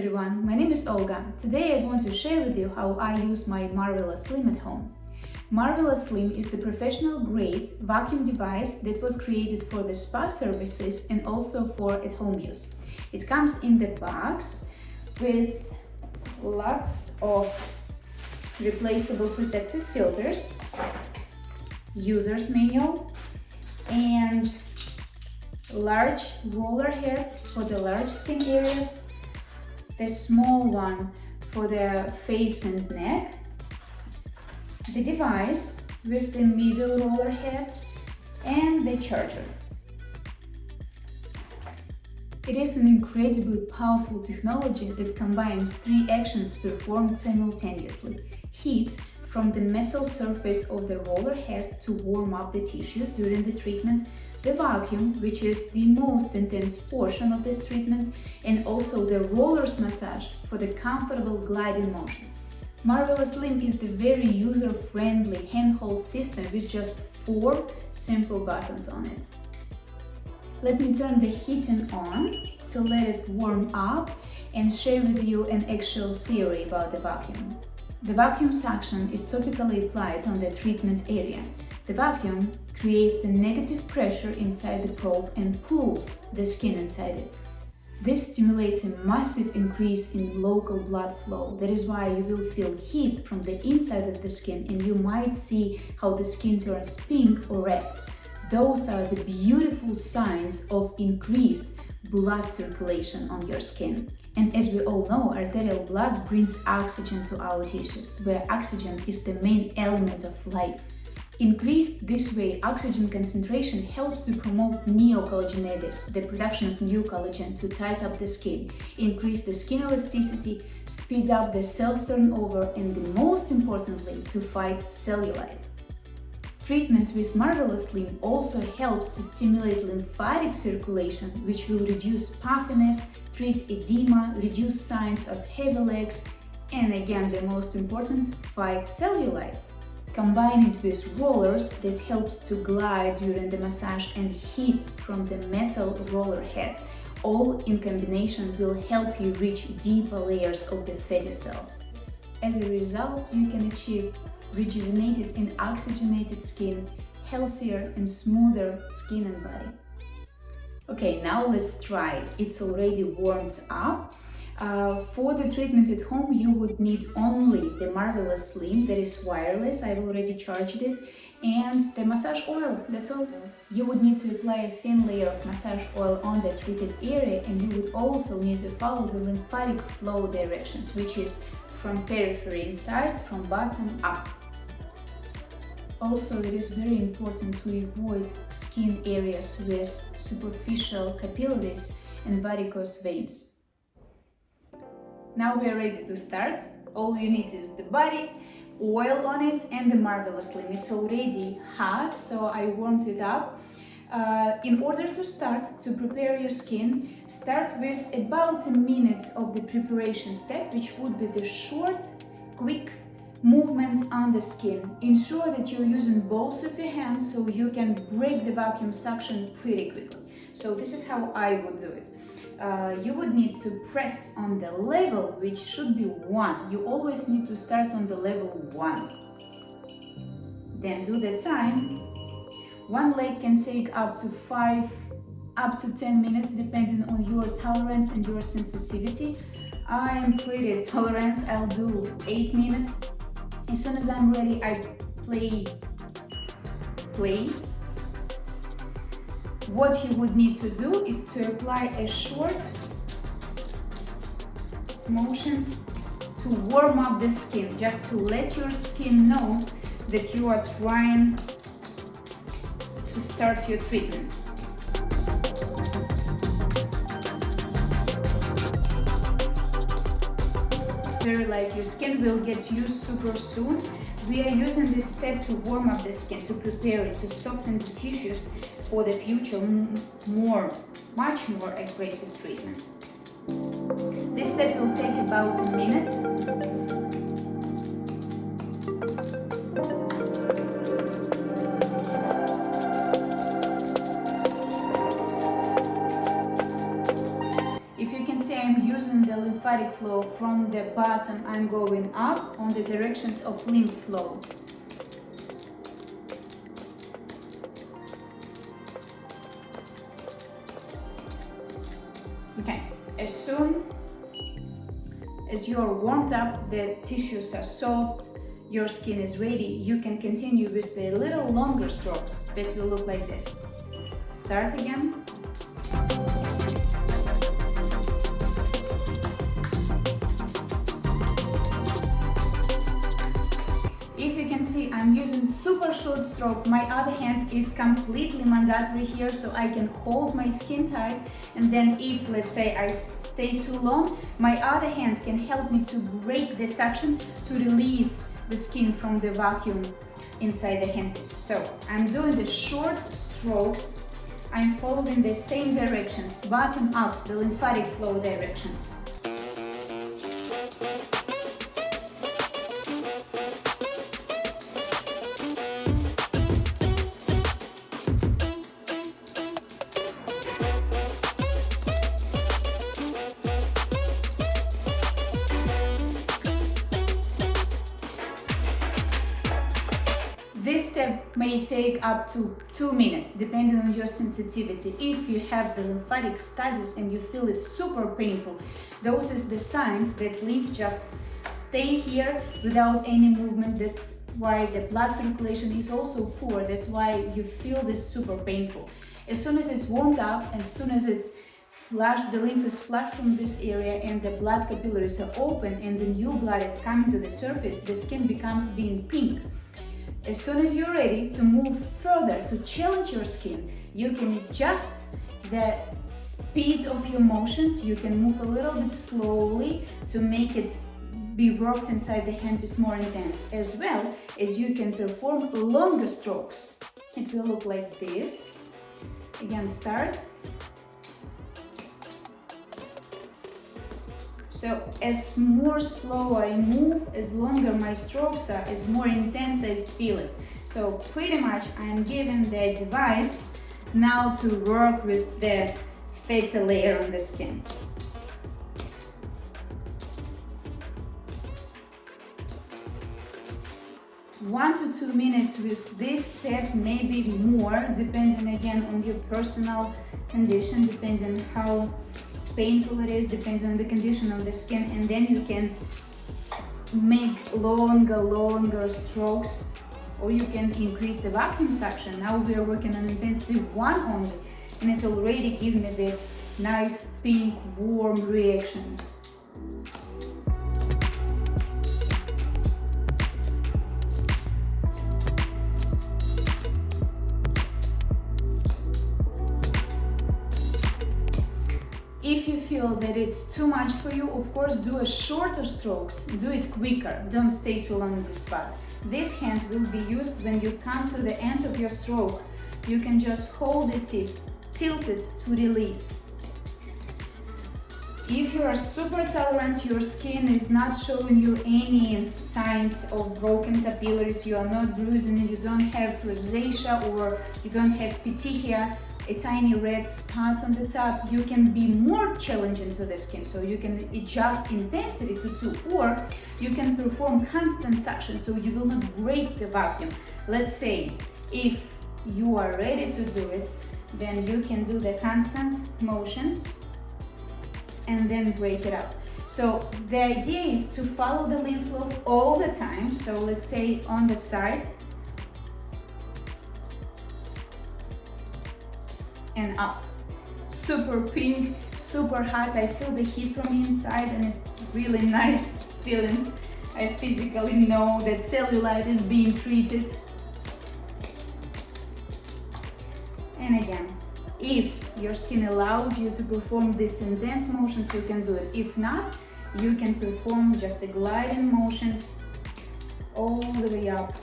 everyone, my name is Olga. Today I want to share with you how I use my MarvelouSlim at home. MarvelouSlim is the professional-grade vacuum device that was created for the spa services and also for at-home use. It comes in the box with lots of replaceable protective filters, user's manual, and large roller head for the large skin areas, the small one for the face and neck, the device with the middle roller head, and the charger. It is an incredibly powerful technology that combines three actions performed simultaneously: heat from the metal surface of the roller head to warm up the tissues during the treatment, the vacuum, which is the most intense portion of this treatment, and also the roller's massage for the comfortable gliding motions. MarvelouSlim is the very user-friendly handheld system with just 4 simple buttons on it. Let me turn the heating on to let it warm up and share with you an actual theory about the vacuum. The vacuum suction is topically applied on the treatment area. The vacuum creates the negative pressure inside the probe and pulls the skin inside it. This stimulates a massive increase in local blood flow. That is why you will feel heat from the inside of the skin and you might see how the skin turns pink or red. Those are the beautiful signs of increased blood circulation on your skin. And as we all know, arterial blood brings oxygen to our tissues, where oxygen is the main element of life. Increased this way, oxygen concentration helps to promote neocollagenase, the production of new collagen to tighten up the skin, increase the skin elasticity, speed up the cells turnover, and most importantly, to fight cellulite. Treatment with MarvelouSlim also helps to stimulate lymphatic circulation, which will reduce puffiness, treat edema, reduce signs of heavy legs, and again, the most important, fight cellulite. Combine it with rollers that helps to glide during the massage and heat from the metal roller head. All in combination will help you reach deeper layers of the fatty cells. As a result, you can achieve rejuvenated and oxygenated skin, healthier and smoother skin and body. Okay, now let's try it. It's already warmed up. For the treatment at home, you would need only the MarvelouSlim that is wireless. I've already charged it, and the massage oil. That's all. You would need to apply a thin layer of massage oil on the treated area, and you would also need to follow the lymphatic flow directions, which is from periphery inside, from bottom up. Also, it is very important to avoid skin areas with superficial capillaries and varicose veins. Now we are ready to start. All you need is the body, oil on it, and the MarvelouSlim. It's already hot, so I warmed it up. In order to start to prepare your skin, start with about a minute of the preparation step, which would be the short, quick movements on the skin. Ensure that you're using both of your hands so you can break the vacuum suction pretty quickly. So this is how I would do it. You would need to press on the level, which should be 1. You always need to start on the level 1. Then do the time. One leg can take up to 10 minutes depending on your tolerance and your sensitivity. I am pretty tolerant. I'll do 8 minutes. As soon as I'm ready, I play. What you would need to do is to apply a short motions to warm up the skin, just to let your skin know that you are trying to start your treatment. Very light, your skin will get used super soon. We are using this step to warm up the skin, to prepare it, to soften the tissues for the future, much more aggressive treatment. This step will take about a minute. If you can see, I'm using using the lymphatic flow from the bottom. I'm going up on the directions of lymph flow. Okay, as soon as you're warmed up, the tissues are soft, your skin is ready, you can continue with the little longer strokes that will look like this. Start again. If you can see, I'm using super short stroke. My other hand is completely mandatory here, so I can hold my skin tight, and then if, let's say, I stay too long, my other hand can help me to break the suction to release the skin from the vacuum inside the handpiece. So I'm doing the short strokes. I'm following the same directions, bottom up, the lymphatic flow directions. This step may take up to 2 minutes, depending on your sensitivity. If you have the lymphatic stasis and you feel it super painful, those is the signs that lymph just stay here without any movement. That's why the blood circulation is also poor. That's why you feel this super painful. As soon as it's warmed up, and as soon as it's flushed, the lymph is flushed from this area and the blood capillaries are open and the new blood is coming to the surface, the skin becomes being pink. As soon as you're ready to move further, to challenge your skin, you can adjust the speed of your motions. You can move a little bit slowly to make it be worked inside the handpiece more intense, as well as you can perform longer strokes. It will look like this. Again, start. So as more slow I move, as longer my strokes are, as more intense I feel it. So pretty much I'm given the device now to work with the fatty layer on the skin. One to 2 minutes with this step, maybe more, depending again on your personal condition, depends on how painful it is, depends on the condition of the skin, and then you can make longer strokes, or you can increase the vacuum suction. Now we are working on intensity 1 only, and it already gives me this nice pink warm reaction. If you feel that it's too much for you, of course, do a shorter strokes, do it quicker, don't stay too long in the spot. This hand will be used when you come to the end of your stroke. You can just hold the tip, tilt it to release. If you are super tolerant, your skin is not showing you any signs of broken capillaries, you are not bruising, you don't have rosacea or you don't have petechia, a tiny red spot on the top, you can be more challenging to the skin. So you can adjust intensity to 2, or you can perform constant suction so you will not break the vacuum. Let's say if you are ready to do it, then you can do the constant motions and then break it up. So the idea is to follow the lymph flow all the time. So let's say on the side and up. Super pink, super hot. I feel the heat from inside and it's really nice feelings. I physically know that cellulite is being treated. And again, if your skin allows you to perform these intense motions, you can do it. If not, you can perform just the gliding motions all the way up.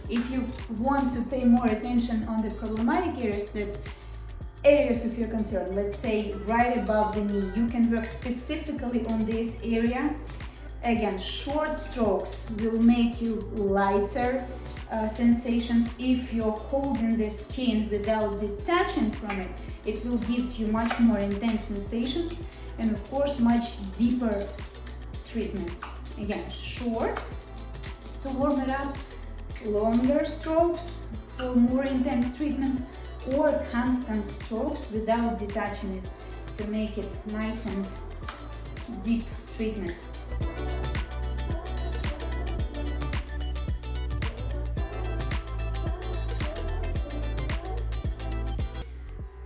If you want to pay more attention on the problematic areas, that's areas of your concern, let's say right above the knee, you can work specifically on this area Again, short strokes will make you lighter sensations. If you're holding the skin without detaching from it, it will give you much more intense sensations and of course much deeper treatment. Again, short to warm it up, longer strokes for more intense treatment, or constant strokes without detaching it to make it nice and deep treatment.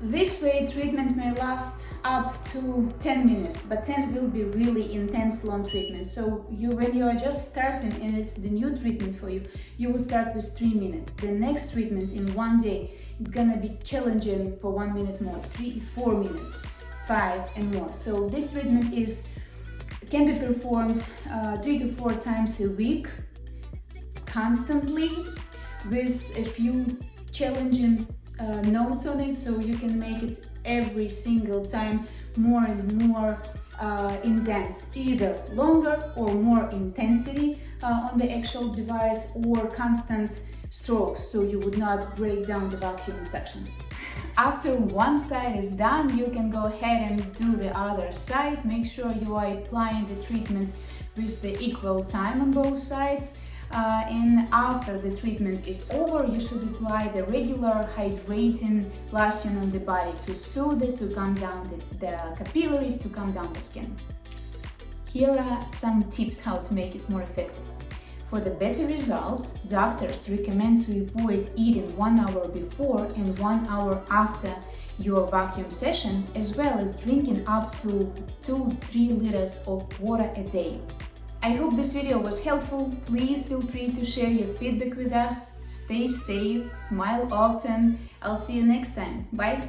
This way treatment may last up to 10 minutes, but 10 will be really intense long treatment. So when you are just starting and it's the new treatment for you, you will start with 3 minutes. The next treatment in one day, it's gonna be challenging for 1 minute more, 4 minutes, 5 and more. So this treatment can be performed 3 to 4 times a week, constantly, with a few challenging notes on it, so you can make it every single time more and more intense, either longer or more intensity on the actual device, or constant strokes, so you would not break down the vacuum section. After one side is done, you can go ahead and do the other side. Make sure you are applying the treatment with the equal time on both sides. And after the treatment is over, you should apply the regular hydrating lotion on the body to soothe it, to calm down the capillaries, to calm down the skin. Here are some tips how to make it more effective. For the better results, doctors recommend to avoid eating 1 hour before and 1 hour after your vacuum session, as well as drinking up to 2-3 liters of water a day. I hope this video was helpful. Please feel free to share your feedback with us. Stay safe, smile often. I'll see you next time. Bye!